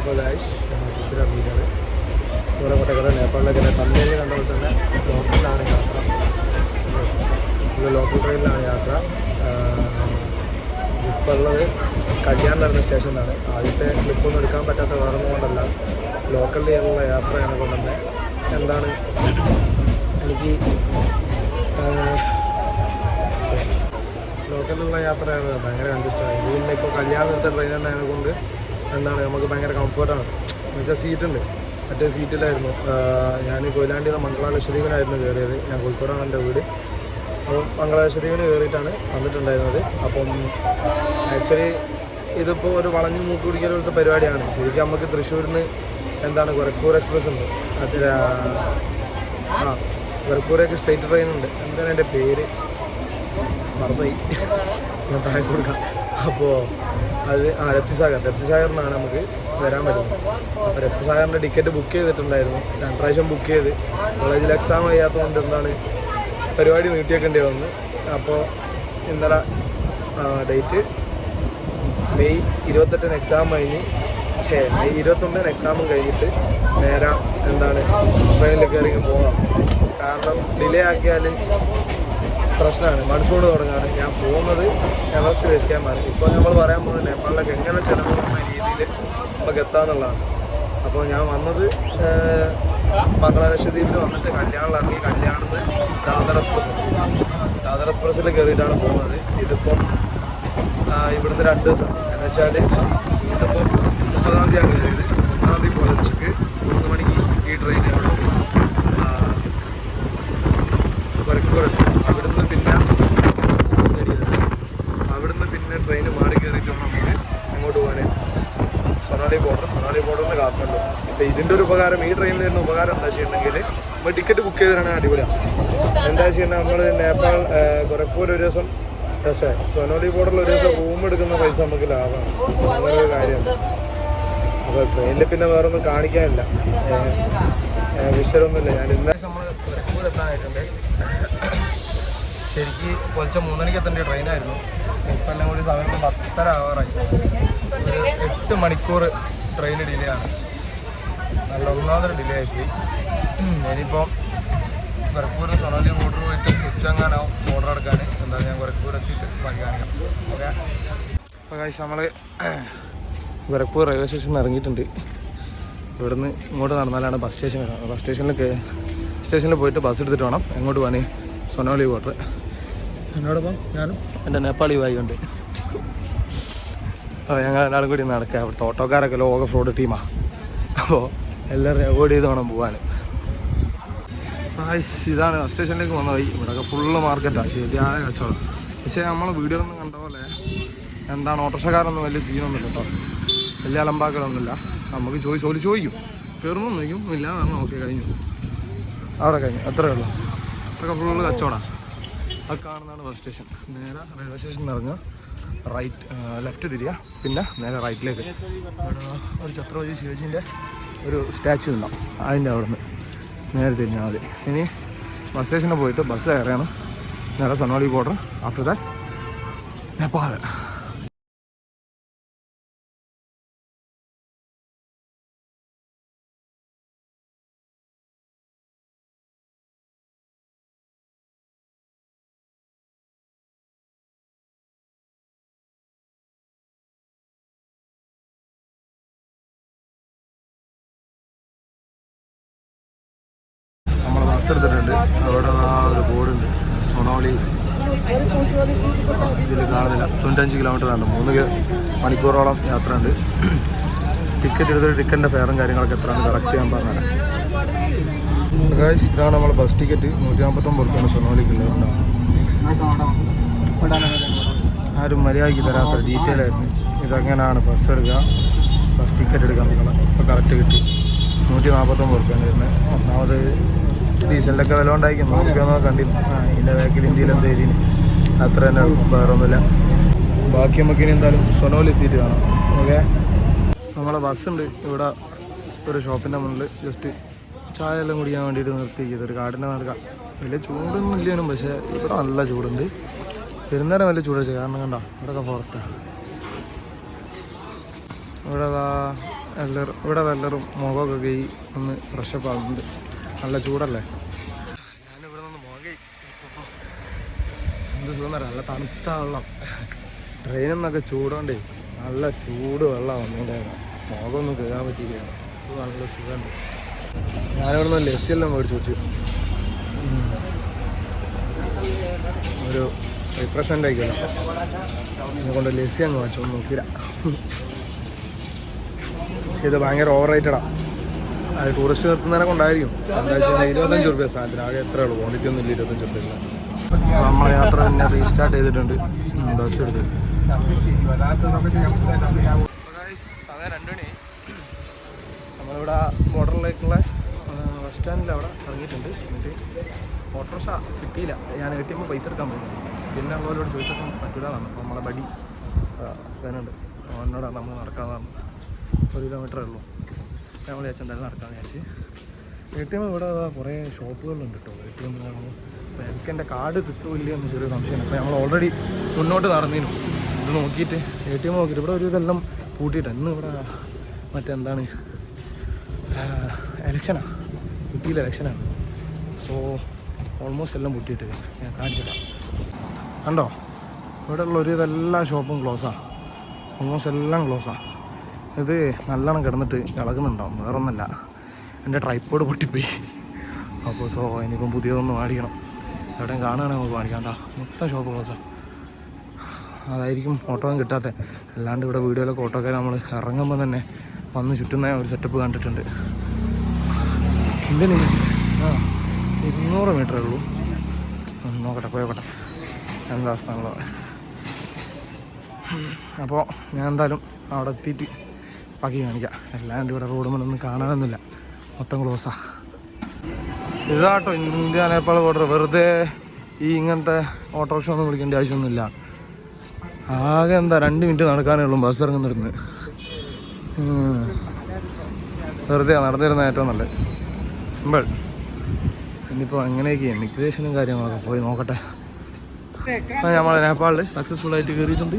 അപ്പോൾ ഗൈസ് ട്രിപ്പിലിറങ്ങിയിട്ടാണ് ഇവിടെ കൊട്ടക്കര നേപ്പാളിലേക്ക് തന്നെ തമിഴിൽ കണ്ടപ്പോൾ തന്നെ ലോക്കലിലാണ് യാത്ര. ലോക്കൽ ട്രെയിനിലാണ് യാത്ര. ഇപ്പോൾ ഉള്ളത് കല്യാൺ നടന്ന സ്റ്റേഷനിലാണ്. ആദ്യത്തെ ക്ലിപ്പൊന്നും എടുക്കാൻ പറ്റാത്ത വേറൊന്നും കൊണ്ടല്ല, ലോക്കലിലുള്ള യാത്രയാണ് കൊണ്ട് തന്നെ എന്താണ് എനിക്ക് ലോക്കലിലുള്ള യാത്ര ഭയങ്കര കൺജസ്റ്റാണ്. ഇത് പിന്നെ ഇപ്പോൾ കല്യാണത്തെ ട്രെയിൻ ഉണ്ടായത് കൊണ്ട് എന്താണ് നമുക്ക് ഭയങ്കര കംഫർട്ടാണ്. എന്നുവെച്ചാൽ സീറ്റുണ്ട്. മറ്റേ സീറ്റിലായിരുന്നു ഞാൻ കൊയിലാണ്ടിയിൽ നിന്ന് മംഗളാലക്ഷദ്വീപിനായിരുന്നു കയറിയത്. ഞാൻ കോഴിക്കോടാണ് എൻ്റെ വീട്. അപ്പം മംഗളാലക്ഷദ്വീപിന് കയറിയിട്ടാണ് വന്നിട്ടുണ്ടായിരുന്നത്. അപ്പം ആക്ച്വലി ഇതിപ്പോൾ ഒരു വളഞ്ഞു മൂക്ക് പിടിക്കൽ പോലത്തെ പരിപാടിയാണ്. ശരിക്കും നമുക്ക് തൃശ്ശൂരിൽ നിന്ന് എന്താണ് ഗോരഖ്പൂർ എക്സ്പ്രസ് ഉണ്ട്, അതിൽ ഗോരഖ്പൂരേക്ക് സ്ട്രെയിറ്റ് ട്രെയിൻ ഉണ്ട്. എന്താണ് എൻ്റെ പേര് മറന്നുപോയി, ഞാൻ താഴെ കൊടുക്കാം. അപ്പോൾ അത് രപ്തിസാഗറിനാണ് നമുക്ക് വരാൻ പറ്റുന്നത്. അപ്പോൾ രപ്തിസാഗറിൻ്റെ ടിക്കറ്റ് ബുക്ക് ചെയ്തിട്ടുണ്ടായിരുന്നു. 2 പ്രാവശ്യം ബുക്ക് ചെയ്ത് കോളേജിൽ എക്സാം കഴിയാത്തതുകൊണ്ട് എന്താണ് പരിപാടി നീട്ടിയേക്കേണ്ടി വന്നു. അപ്പോൾ ഇന്നലെ ഡേറ്റ് മെയ് 28 എക്സാം കഴിഞ്ഞ് മെയ് 29 എക്സാമും കഴിഞ്ഞിട്ട് നേരെ എന്താണ് ട്രെയിനിൽ കയറി പോകാം. കാരണം ഡിലേ ആക്കിയാൽ പ്രശ്നമാണ്. മൺസൂൺ തുടങ്ങാണ്. ഞാൻ പോകുന്നത് എവറസ്റ്റ് ബേസ് ക്യാമ്പാണ്. ഇപ്പോൾ നമ്മൾ പറയാൻ പോകുന്നത് നേപ്പാളിലേക്ക് എങ്ങനെ ചിലവ് കുറഞ്ഞ രീതിയിൽ നമുക്ക് എത്താമെന്നുള്ളതാണ്. അപ്പോൾ ഞാൻ വന്നത് മംഗളാലക്ഷദ്വീപിൽ വന്നിട്ട് കല്യാണിലിറങ്ങി കല്യാണിന്ന് ദാദർ എക്സ്പ്രസ്സിൽ കയറിയിട്ടാണ് പോകുന്നത്. ഇതിപ്പം ഇവിടുന്ന് 2 ദിവസം എന്ന് വെച്ചാൽ ഇതിപ്പം 30-ാം തീയതി കയറിയത്. 1-ാം തീയതി പുലർച്ചയ്ക്ക് 3 മണിക്ക് ഈ ട്രെയിൻ ഇവിടെ ഗോരഖ്പൂരെത്തി. അവിടുന്ന് പിന്നെ ട്രെയിൻ മാറി കയറിയിട്ട് വേണം നമുക്ക് അങ്ങോട്ട് പോകാൻ സൊനാലി ബോർഡറിൽ നിന്ന് കാത്തുണ്ട്. അപ്പോൾ ഇതിൻ്റെ ഒരു ഉപകാരം, ഈ ട്രെയിനിൽ വരുന്ന ഉപകാരം എന്താ ചെയ്യണമെങ്കിൽ നമ്മൾ ടിക്കറ്റ് ബുക്ക് ചെയ്തിട്ടാണെങ്കിൽ അടിപൊളിയാണ്. എന്താ ചെയ്യണം, നമ്മൾ നേപ്പാൾ ഗോരഖ്പൂർ ഒരു ദിവസം സൊനാലി ബോർഡറിൽ ഒരു ദിവസം റൂം എടുക്കുന്ന പൈസ നമുക്ക് ലാഭമാണ്. അങ്ങനെ ഒരു കാര്യമാണ്. അപ്പോൾ ട്രെയിനിൽ പിന്നെ വേറെ ഒന്നും കാണിക്കാനില്ല, വിഷയമൊന്നുമില്ല. ഞാൻ ഇന്നലെ നമ്മൾ ഗോരഖ്പൂർ എത്താനായിട്ടുണ്ട്. ശരിക്ക് പുലർച്ചെ 3 മണിക്ക് എത്തേണ്ട ട്രെയിനായിരുന്നു. ഇപ്പം എല്ലാം കൂടി സമയം 10:30 ആവാറായി. ഒരു 8 മണിക്കൂർ ട്രെയിൻ ഡിലേ ആണ്. നല്ല ഒന്നാമതൊരു ഡിലേ ആയിപ്പോയി. ഇനിയിപ്പം ഗോരഖ്പൂർ സൊനാലി ബോർഡർ പോയിട്ട് ഉച്ചങ്ങാനാവും ബോർഡർ അടക്കാൻ. എന്തായാലും ഞാൻ ഗോരഖ്പൂർ എത്തിയിട്ട് ബാക്കി കാണിക്കാം. ഓക്കെ, അപ്പോൾ കാശ് നമ്മൾ ഗോരഖ്പൂർ റെയിൽവേ സ്റ്റേഷനിൽ ഇറങ്ങിയിട്ടുണ്ട്. ഇവിടുന്ന് ഇങ്ങോട്ട് നടന്നാലാണ് ബസ് സ്റ്റേഷൻ വരുന്നത്. ബസ് സ്റ്റേഷനിൽ പോയിട്ട് ബസ് എടുത്തിട്ട് വേണം എങ്ങോട്ട് പോകാൻ, സൊനാലി ബോർഡർ. എന്നോടൊപ്പം ഞാനും എൻ്റെ നേപ്പാളി ഭായിയുണ്ട്. അപ്പോൾ ഞങ്ങൾ എല്ലാവരും കൂടി നടക്കുക. അവിടുത്തെ ഓട്ടോക്കാരൊക്കെ ലോക ഫ്രോഡ് ടീമാണ്. അപ്പോൾ എല്ലാവരും അവോയ്ഡ് ചെയ്ത് വേണം പോകാൻ. ഇതാണ് ബസ് സ്റ്റേഷനിലേക്ക് വന്ന വഴി. ഇവിടെയൊക്കെ ഫുള്ള് മാർക്കറ്റാണ്, ശരിയായ കച്ചവടം. പക്ഷേ നമ്മൾ വീഡിയോയിലൊന്നും കണ്ട പോലെ എന്താണ് ഓട്ടോറിക്ഷക്കാരൊന്നും വലിയ സീനൊന്നുമില്ല കേട്ടോ. വലിയ അലമ്പാക്കലൊന്നുമില്ല. നമുക്ക് ചോദിക്കും, കയറുന്നു ചോദിക്കും, ഇല്ല ഓക്കെ കഴിഞ്ഞു, അവിടെ കഴിഞ്ഞു, അത്രയേ ഉള്ളൂ. അതൊക്കെ ഫുള്ള് കച്ചവടമാണ്. അത് കാണുന്നതാണ് ബസ് സ്റ്റേഷൻ. നേരെ റെയിൽവേ സ്റ്റേഷനിൽ ഇറങ്ങുക, ലെഫ്റ്റ് തിരിയുക, പിന്നെ നേരെ റൈറ്റിലേക്ക്. അവിടെ ഒരു ഛത്രപതി ശിവജീൻ്റെ ഒരു സ്റ്റാച്ചു ഉണ്ടാവും, അതിൻ്റെ അവിടെ നിന്ന് നേരെ തിരിഞ്ഞാൽ മതി. ഇനി ബസ് സ്റ്റേഷനിൽ പോയിട്ട് ബസ് കയറിയാണ് നേരെ Sonali border, after that Nepal. Bus എടുത്തിട്ടുണ്ട്. അവിടെ ഒരു ബോർഡുണ്ട് സൊനാലി. ഇതിൽ കാണുന്നില്ല. 95 കിലോമീറ്ററാണ്, 3 മണിക്കൂറോളം യാത്ര ഉണ്ട്. ടിക്കറ്റ് എടുത്തിട്ട് ടിക്കറ്റിൻ്റെ ഫെയറും കാര്യങ്ങളൊക്കെ എത്രയാണ് കറക്റ്റ് ഞാൻ പറഞ്ഞത്. ഗൈസ്, ഇതാണ് നമ്മൾ ബസ് ടിക്കറ്റ്. 149 രൂപയാണ് സൊനാലിക്കുള്ളത്. ആരും മര്യാദയ്ക്ക് തരാത്ത ഡീറ്റെയിൽ ആയിരുന്നു. ഇതെങ്ങനെയാണ് ബസ് എടുക്കുക, ബസ് ടിക്കറ്റ് എടുക്കാൻ നിൽക്കണം. ഇപ്പോൾ കറക്റ്റ് കിട്ടി. 149 രൂപയാണ് വരുന്നത്. ഒന്നാമത് ഡീസലിൻ്റെയൊക്കെ വില ഉണ്ടായിരിക്കും. നോക്കിയൊന്നും കണ്ടില്ല. ഇതിൻ്റെ ബാക്കിൽ ഇന്ത്യയിൽ എന്ത് എഴുതിന് അത്ര തന്നെ, വേറൊന്നുമില്ല. ബാക്കി നമുക്ക് ഇനി എന്തായാലും സൊനാലി എത്തിയിട്ട് കാണാം. ഓക്കെ, നമ്മളെ ബസ്സുണ്ട് ഇവിടെ ഒരു ഷോപ്പിൻ്റെ മുന്നിൽ. ജസ്റ്റ് ചായ എല്ലാം കുടിക്കാൻ വേണ്ടിയിട്ട് നിർത്തിയിരിക്കുന്നത്. ഒരു കാടിൻ്റെ നടക്കാം. വലിയ ചൂടൊന്നും ഇല്ലേനും, പക്ഷേ ഇവിടെ നല്ല ചൂടുണ്ട്. പെരുന്നേരം വലിയ ചൂട് വെച്ചാൽ കാരണം കണ്ടോ ഇവിടെയൊക്കെ ഫോറസ്റ്റാണ്. ഇവിടെ എല്ലാവരും ഇവിടെ എല്ലാവരും മുഖമൊക്കെ കഴുകി ഒന്ന് ഫ്രഷപ്പ് ആകുന്നുണ്ട്. നല്ല ചൂടല്ലേ. ഞാനിവിടെ നിന്ന് മുഖം കഴുകി എന്ത് സുഖം തരാം. നല്ല തണുത്ത വെള്ളം. ട്രെയിനിൽ നിന്നൊക്കെ ചൂടുകൊണ്ടേ നല്ല ചൂട് വെള്ളം വന്നിട്ടുണ്ടായിരുന്നു. മുഖമൊന്നും കഴുകാൻ പറ്റിയിരിക്കുകയാണ്. ഇത് നല്ല സുഖമുണ്ട്. ഞാനിവിടെ നിന്ന് ലസ്സിയെല്ലാം മേടിച്ച് വെച്ചു. ഒരു റിഫ്രഷ്മെൻ്റ് ആയിക്കല്ലോ. അതുകൊണ്ട് ലസ്സി അങ്ങ് വാങ്ങിച്ചു. ഒന്നും നോക്കിയില്ല. പക്ഷേ ഇത് ഭയങ്കര ഓവർ റേറ്റഡാണ്. അത് ടൂറിസ്റ്റ് നിർത്തുന്നതിനെ കൊണ്ടായിരിക്കും. എന്താ വെച്ചാൽ 25 രൂപ സാധനത്തിന്. ആകെ എത്ര ഉള്ളൂ, ക്വാണ്ടിറ്റി ഒന്നും ഇല്ല. 25 രൂപ. നമ്മളെ യാത്ര പിന്നെ റീസ്റ്റാർട്ട് ചെയ്തിട്ടുണ്ട്. ബസ് എടുത്ത് സമയം 2 മണി. നമ്മളിവിടെ ബോർഡറിലേക്കുള്ള ബസ് സ്റ്റാൻഡിൽ അവിടെ ഇറങ്ങിയിട്ടുണ്ട്. എന്നിട്ട് ഓട്ടോറിക്ഷ കിട്ടിയില്ല. ഞാൻ ATM പൈസ എടുക്കാൻ പോയി. പിന്നെ നമ്മളോട് ചോദിച്ചപ്പോൾ പറ്റൂലാണ്. അപ്പോൾ നമ്മളെ ബഡി വേനുണ്ട്. അവനോടാണ് നമ്മൾ നടക്കാമെന്നാണ്. 1 കിലോമീറ്ററേ ഉള്ളൂ. നമ്മൾ വിചാരിച്ചിട്ടുണ്ടായിരുന്നു നടക്കാമെന്ന് വിചാരിച്ച്. ATM ഇവിടെ കുറേ ഷോപ്പുകളുണ്ട് കേട്ടോ. ATM അപ്പോൾ എനിക്ക് എൻ്റെ കാർഡ് കിട്ടൂല്ല എന്ന് ചെറിയ സംശയമാണ്. അപ്പോൾ നമ്മൾ ഓൾറെഡി മുന്നോട്ട് നടന്നിരുന്നു. ഇത് നോക്കിയിട്ട് ATM നോക്കിയിട്ട് ഇവിടെ ഒരു ഇതെല്ലാം പൂട്ടിയിട്ട് ഇന്ന് ഇവിടെ മറ്റെന്താണ് എലക്ഷനാണ്. ഊട്ടിയിലെ എലക്ഷനാണ്. സോ ഓൾമോസ്റ്റ് എല്ലാം പൂട്ടിയിട്ട് ഞാൻ കാണിച്ചിട്ടാണ്. കണ്ടോ ഇവിടെ ഉള്ള ഒരു ഇതെല്ലാം ഷോപ്പും ക്ലോസാണ്. ഓൾമോസ്റ്റ് എല്ലാം ക്ലോസാണ്. ഇത് നല്ലോണം കിടന്നിട്ട് ഇളകുന്നുണ്ടാവും. വേറൊന്നല്ല, എൻ്റെ ട്രൈപ്പോഡ് പൊട്ടിപ്പോയി. അപ്പോൾ സോ ഇനിയിപ്പം പുതിയതൊന്ന് മേടിക്കണം. എവിടെയും കാണുകയാണെങ്കിൽ നമുക്ക് മേടിക്കാണ്ട. മൊത്തം ഷോപ്പ് ക്ലോസാണ്. അതായിരിക്കും ഓട്ടോയും കിട്ടാത്ത. അല്ലാണ്ട് ഇവിടെ വീഡിയോയിലൊക്കെ ഓട്ടോക്കാർ നമ്മൾ ഇറങ്ങുമ്പോൾ തന്നെ വന്ന് ചുറ്റുന്ന ഒരു സെറ്റപ്പ് കണ്ടിട്ടുണ്ട്. എന്തിനു 200 മീറ്ററേ ഉള്ളൂ. നോക്കട്ടെ, പോയോക്കട്ടെ എന്താ അവസ്ഥ എന്നുള്ളത്. അപ്പോൾ ഞാൻ എന്തായാലും അവിടെ എത്തിയിട്ട് ബാക്കി കാണിക്കാം. അല്ലാണ്ട് ഇവിടെ റോഡ് മുന്നൊന്നും കാണാനൊന്നുമില്ല. മൊത്തം ക്ലോസാണ്. ഇതാട്ടോ ഇന്ത്യ നേപ്പാൾ ബോർഡർ. വെറുതെ ഈ ഇങ്ങനത്തെ ഓട്ടോറിക്ഷ ഒന്നും വിളിക്കേണ്ട ആവശ്യമൊന്നുമില്ല. ആകെ എന്താ 2 മിനിറ്റ് നടക്കാനേ ഉള്ളൂ ബസ് ഇറങ്ങുന്നിരുന്ന്. വെറുതെ നടന്നിരുന്ന ഏറ്റവും നല്ലത്. സിമ്പിൾ. ഇനിയിപ്പോൾ എങ്ങനെയൊക്കെ ഇമിഗ്രേഷനും കാര്യങ്ങളൊക്കെ പോയി നോക്കട്ടെ. നമ്മൾ നേപ്പാളിൽ സക്സസ്ഫുള്ളായിട്ട് കയറിയിട്ടുണ്ട്.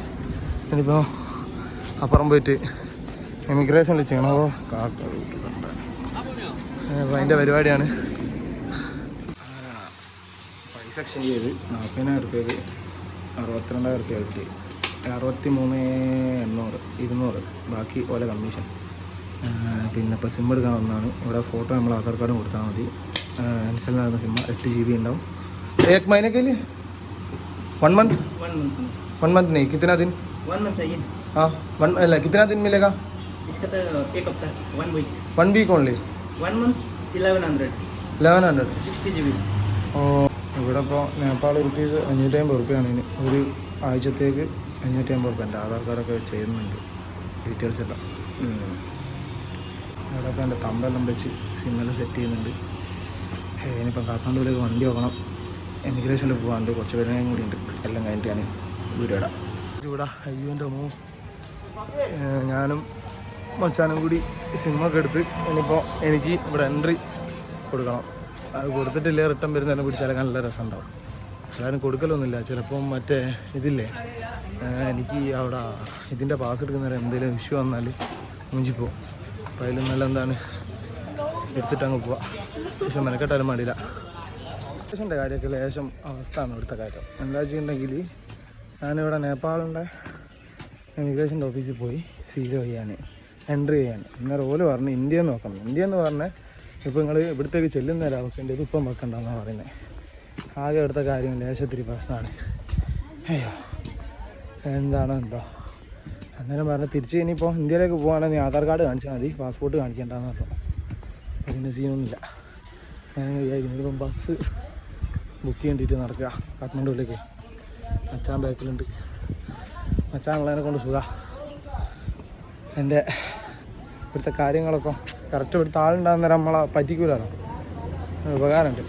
ഇനിയിപ്പോൾ അപ്പുറം പോയിട്ട് ഇമിഗ്രേഷനിൽ ചെയ്യണോ അപ്പോൾ അതിൻ്റെ പരിപാടിയാണ്. പൈസ എക്സ്ചേഞ്ച് ചെയ്ത് 40,000 രൂപയ്ക്ക് 62,000 രൂപ കിട്ടി. 63,800 200 ബാക്കി ഓലെ കമ്മീഷൻ. പിന്നെ ഇപ്പോൾ സിം എടുക്കാൻ വന്നതാണ്. ഇവിടെ ഫോട്ടോ നമ്മൾ ആധാർ കാർഡും കൊടുത്താൽ മതി. ഇൻസ്റ്റലിനായിരുന്ന സിം 8 GB ഉണ്ടാവും. एक महीने के लिए 1 मंथ 1 मंथ नहीं, कितना दिन? 1 मंथ चाहिए. हाँ कितना दिन मिलेगा? इसका तो 1 हफ्ता 1 week. 1 week only. 1 month 1100 60 GB. ഓ ഇവിടെ ഇപ്പോൾ നേപ്പാൾ റുപ്പീസ് 550 രൂപയാണ്. ഇതിന് ഒരു ആഴ്ചത്തേക്ക് 550 രൂപ. എൻ്റെ ആധാർ കാർഡൊക്കെ ചെയ്യുന്നുണ്ട്. ഡീറ്റെയിൽസ് എല്ലാം ഇവിടെ ഇപ്പോൾ എൻ്റെ തമ്പെല്ലാം വെച്ച് സിമ്മെല്ലാം സെറ്റ് ചെയ്യുന്നുണ്ട്. ഇനിയിപ്പം കാഠ്മണ്ഡുവിലേക്ക് വണ്ടി നോക്കണം. എമിഗ്രേഷനിൽ പോകാണ്ട് കുറച്ച് പേരും കൂടി ഉണ്ട്. എല്ലാം കഴിഞ്ഞിട്ട് ഞാൻ വീഡിയോ ഇടാം. ഇവിടെ അയ്യോൻ്റെ ഞാനും മച്ചാനും കൂടി സിമ്മൊക്കെ എടുത്ത് ഇനിയിപ്പോൾ എനിക്ക് ഇവിടെ എൻട്രി കൊടുക്കണം. അത് കൊടുത്തിട്ടില്ല റിട്ടേൺ വരുന്നതിനെ പിടിച്ചാലൊക്കെ നല്ല രസമുണ്ടാവും. എല്ലാവരും കൊടുക്കലൊന്നുമില്ല. ചിലപ്പം മറ്റേ ഇതില്ലേ, എനിക്ക് അവിടെ ഇതിൻ്റെ പാസ് എടുക്കുന്നവരെ എന്തെങ്കിലും ഇഷ്യൂ വന്നാൽ മുഞ്ചിപ്പോവും. അപ്പോൾ അതിലും നല്ല എന്താണ് എടുത്തിട്ട് അങ്ങ് പോവാം. പക്ഷെ മെനക്കെട്ടാലും മടിയില്ല. ഇമിഗ്രേഷൻ്റെ കാര്യമൊക്കെ ലേശം അവസ്ഥയാണ് ഇവിടുത്തെ കാര്യം. എന്താ വെച്ചിട്ടുണ്ടെങ്കിൽ ഞാനിവിടെ നേപ്പാളിൻ്റെ ഇമിഗ്രേഷൻ്റെ ഓഫീസിൽ പോയി സീലോ ചെയ്യാൻ, എൻട്രി ചെയ്യാൻ. അന്നേരം ഓല് പറഞ്ഞു ഇന്ത്യ എന്ന് നോക്കണം. ഇന്ത്യ എന്ന് പറഞ്ഞാൽ ഇപ്പോൾ നിങ്ങൾ ഇവിടത്തേക്ക് ചെല്ലുന്നവരാ വെക്കേണ്ടത്, ഇപ്പം വെക്കണ്ടെന്നാണ് പറയുന്നത്. ആകെ എടുത്ത കാര്യം ലേശത്തിരി പ്രശ്നമാണ്. അയ്യോ എന്താണോ എന്തോ. അന്നേരം പറഞ്ഞ് തിരിച്ച് ഇനിയിപ്പോൾ ഇന്ത്യയിലേക്ക് പോകുകയാണെങ്കിൽ ആധാർ കാർഡ് കാണിച്ചാൽ മതി, പാസ്പോർട്ട് കാണിക്കേണ്ടതെന്ന് പറഞ്ഞു. അതിൻ്റെ സീനൊന്നുമില്ല. ഞാൻ വിചാരിക്കുന്നു ഇപ്പം ബസ് ബുക്ക് ചെയ്യേണ്ടിയിട്ട് നടക്കുക കാഠ്മണ്ഡുവിലേക്ക്. മച്ചാൻ ബാക്കിലുണ്ട്. മച്ചാനുള്ളതിനെ കൊണ്ട് സുഖം. എൻ്റെ ഇവിടുത്തെ കാര്യങ്ങളൊക്കെ കറക്റ്റ് ഇവിടുത്തെ ആളുണ്ടാകുന്നേരം നമ്മളെ പറ്റിക്കൂലോ. ഉപകാരമുണ്ട്.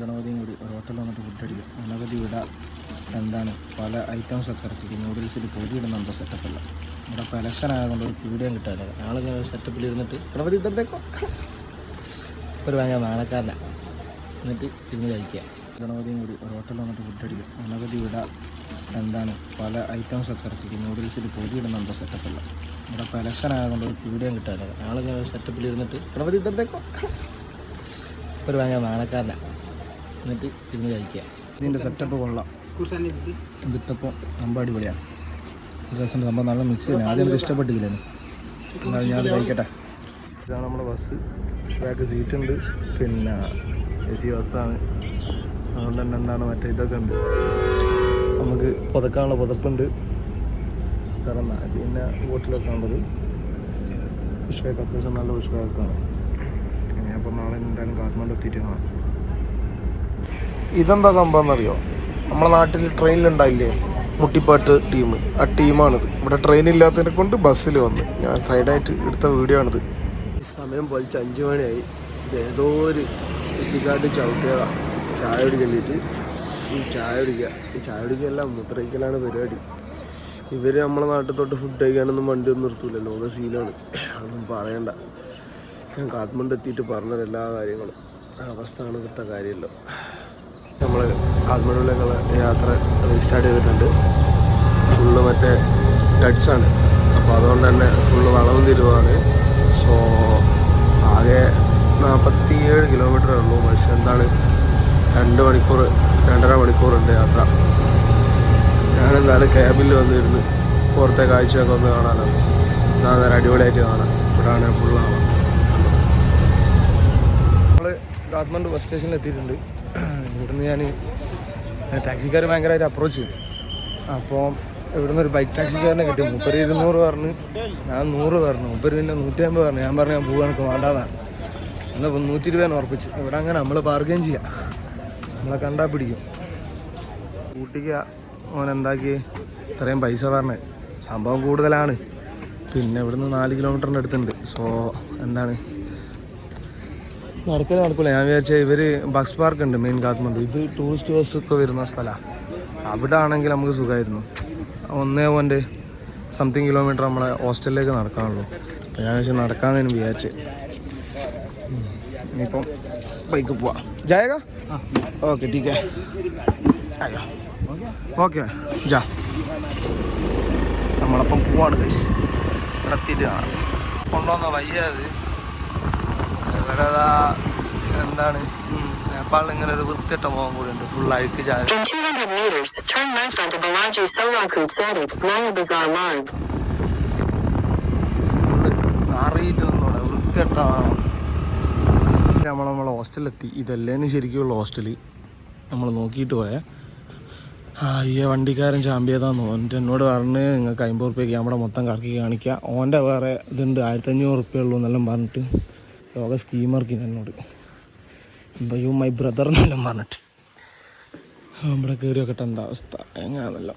ഗണപതിയും കൂടി ഒരു ഹോട്ടലിൽ വന്നിട്ട് ഫുഡ് അടിക്കും. ഗണപതി ഇവിടെ എന്താണ് പല ഐറ്റംസൊക്കെ ഇറക്കി. നൂഡിൽസിൽ പൊതിയിടുന്നുണ്ടോ സെറ്റപ്പല്ല. ഇവിടെ ഇപ്പോൾ എലക്ഷൻ ആയതുകൊണ്ട് ഒരു പീഡിയം കിട്ടാനില്ല. ആളിങ്ങനെ സെറ്റപ്പിലിരുന്നിട്ട് ഗണപതി ഇതെന്തേക്കോ ഒരു ഭയങ്കര നാണക്കാരനാണ്. എന്നിട്ട് ഇരുന്ന് കഴിക്കുക. ഗണപതിയും കൂടി ഒരു ഹോട്ടലിൽ വന്നിട്ട് ഫുഡ് അടിക്കും. ഗണപതി ഇവിടെ എന്താണ് പല ഐറ്റംസൊക്കെ ഇറക്കി. നൂഡിൽസിൽ പൊതിയിടുന്നുണ്ടോ സെറ്റപ്പല്ല. ഇവിടെ ഇപ്പോൾ ഇലക്ഷൻ ആയതുകൊണ്ട് വീഡിയോ കിട്ടാറില്ല. ഞങ്ങളിങ്ങനെ സെറ്റപ്പിൽ ഇരുന്നിട്ട് ഗണപതി ഇద్దത്തേക്കോ ഒരു ഭയങ്കര നാണക്കാരനാണ്. എന്നിട്ട് ഇരുന്ന് കഴിക്കുക. ഇതിൻ്റെ സെറ്റപ്പ് കൊള്ളാം. ഇതിട്ടപ്പോൾ സംഭവം അടിപൊളിയാണ്. രസമുണ്ട് സംഭവം. നല്ല മിക്സ് ചെയ്യുന്നത്. ആദ്യം എനിക്ക് ഇഷ്ടപ്പെട്ടില്ല. എന്നാൽ ഞാൻ കഴിക്കട്ടെ. ഇതാണ് നമ്മുടെ ബസ്. പുഷ് ബാക്ക് സീറ്റ് ഉണ്ട്. പിന്നെ AC ബസ്സാണ്. അതുകൊണ്ട് തന്നെ എന്താണ് മറ്റേ ഇതൊക്കെ ഉണ്ട്. നമുക്ക് പുതക്കാനുള്ള പുതപ്പുണ്ട്. കറന്ന പിന്നെ ബോട്ടിലൊക്കെ ഉള്ളത്. പുഷ് ബാക്ക് അത്യാവശ്യം നല്ല പുഷ് ബാക്കാണ്. അപ്പോൾ നാളെ എന്തായാലും കാഠ്മണ്ഡു എത്തിയിട്ട് കാണാം. ഇതെന്താ സംഭവം എന്നറിയോ? നമ്മുടെ നാട്ടിൽ ട്രെയിനിലുണ്ടായില്ലേ മുട്ടിപ്പാട്ട് ടീം, ആ ടീമാണിത്. ഇവിടെ ട്രെയിൻ ഇല്ലാത്തതിനെ കൊണ്ട് ബസ്സിൽ വന്ന് ഞാൻ സൈഡായിട്ട് എടുത്ത വീഡിയോ ആണിത്. സമയം പൊലിച്ച് 5 മണിയായി. ഇത് ഏതോ ഒരു കുട്ടിക്കാട്ട് ചവിട്ടിയതാണ് ചായ കുടിക്കേണ്ടിയിട്ട്. ഈ ചായ കുടിക്കുകയല്ല മുത്രയ്ക്കലാണ് പരിപാടി. ഇവർ നമ്മളെ നാട്ടിൽ തൊട്ട് ഫുഡ് കഴിക്കാനൊന്നും വണ്ടിയൊന്നും നിർത്തൂലല്ലോ. അത് സീനാണ്, അതൊന്നും പറയണ്ട. ഞാൻ കാഠ്മണ്ഡു എത്തിയിട്ട് പറഞ്ഞത് എല്ലാ കാര്യങ്ങളും. അവസ്ഥയാണ് ഇവിടുത്തെ കാര്യമല്ലോ. നമ്മൾ കാഠ്മണ്ഡുവിലേക്കുള്ള യാത്ര റീസ്റ്റാർട്ട് ചെയ്തിട്ടുണ്ട്. ഫുള്ള് മറ്റേ ടച്ചാണ്. അപ്പോൾ അതുകൊണ്ട് തന്നെ ഫുള്ള് വളവും തിരുവാണ്. സോ ആകെ 47 കിലോമീറ്ററേ ഉള്ളൂ. പക്ഷേ എന്താണ് 2.5 മണിക്കൂറുണ്ട് യാത്ര. ഞാനെന്തായാലും ക്യാബിൽ വന്നിരുന്ന് പുറത്തെ കാഴ്ചയൊക്കെ ഒന്ന് കാണാനോ. നല്ല അടിപൊളിയായിട്ട് കാണാം. ഇവിടെയാണ് ഫുള്ളാവാം. നമ്മൾ കാഠ്മണ്ഡു ബസ് സ്റ്റേഷനിൽ എത്തിയിട്ടുണ്ട്. ഇവിടുന്ന് ഞാൻ ടാക്സിക്കാർ ഭയങ്കരമായിട്ട് അപ്രോച്ച് ചെയ്തു. അപ്പോൾ ഇവിടുന്ന് ഒരു ബൈക്ക് ടാക്സിക്കാരനെ കിട്ടി. 200 പറഞ്ഞു, ഞാൻ 100 പറഞ്ഞു. 150 പറഞ്ഞു. ഞാൻ പറഞ്ഞു ഞാൻ പോകാൻ എനിക്ക് വേണ്ടാതാണ്. എന്നാൽ 120 ഉറപ്പിച്ച്. ഇവിടെ അങ്ങനെ നമ്മൾ ബാർഗെയിൻ ചെയ്യാം. നമ്മളെ കണ്ടാൽ പിടിക്കും. ഊട്ടിക്ക് ഓൻ എന്താക്കി ഇത്രയും പൈസ പറഞ്ഞ് സംഭവം കൂടുതലാണ്. പിന്നെ ഇവിടുന്ന് 4 കിലോമീറ്ററിൻ്റെ അടുത്തുണ്ട്. സോ എന്താണ് നടക്കില്ല. ഞാൻ വിചാരിച്ചാൽ ഇവർ ബസ് പാർക്ക് ഉണ്ട് മെയിൻ കാഠ്മണ്ഡു. ഇത് ടൂറിസ്റ്റ് ബസ്സൊക്കെ വരുന്ന സ്ഥലമാണ്. അവിടെ ആണെങ്കിൽ നമുക്ക് സുഖമായിരുന്നു. 1.something കിലോമീറ്റർ നമ്മളെ ഹോസ്റ്റലിലേക്ക് നടക്കാനുള്ളൂ. അപ്പോൾ ഞാൻ വെച്ചാൽ നടക്കാമെന്ന് വിചാരിച്ച്. ഇനിയിപ്പം ബൈക്ക് പോവാം. ജായക ഓക്കെ ടീക്കേ ഓക്കെ ജാ. നമ്മളപ്പം പോവാണ് ഗൈസ്. ഇവിടെ എത്തിയിട്ട് കാണാം. കൊണ്ടുവന്ന വയ്യത് ഇവിടെ എന്താണ് നേപ്പാളിൽ ഇങ്ങനെ ഒരു വൃത്തിയിട്ട മുഖം കൂടി ഉണ്ട്. ഫുൾ അഴുക്ക് ചായ. അറിയിട്ട് നിന്നോടെ വൃത്തിയിട്ട നമ്മളെ ഹോസ്റ്റലിലെത്തി. ഇതല്ലേന്ന് ശരിക്കുള്ള ഹോസ്റ്റല് നമ്മൾ നോക്കിയിട്ട് പോയേ. ഈ വണ്ടിക്കാരൻ ചാമ്പിയതാന്ന് ഓൻ്റെ എന്നോട് പറഞ്ഞ് നിങ്ങൾക്ക് 50 ഉറുപ്പ്യക്ക് നമ്മുടെ മൊത്തം കറക്കി കാണിക്കുക. ഓൻ്റെ വേറെ ഇതുണ്ട് 1500 ഉറുപ്പ്യ ഉള്ളൂ എന്നെല്ലാം പറഞ്ഞിട്ട് ലോക സ്കീമർക്കിന് എന്നോട് യു മൈ ബ്രദർ എന്നെല്ലാം പറഞ്ഞിട്ട് ഇവിടെ കയറി വെക്കട്ടെ. എന്താ അവസ്ഥ എങ്ങനെയാണല്ലോ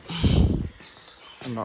ഉണ്ടോ.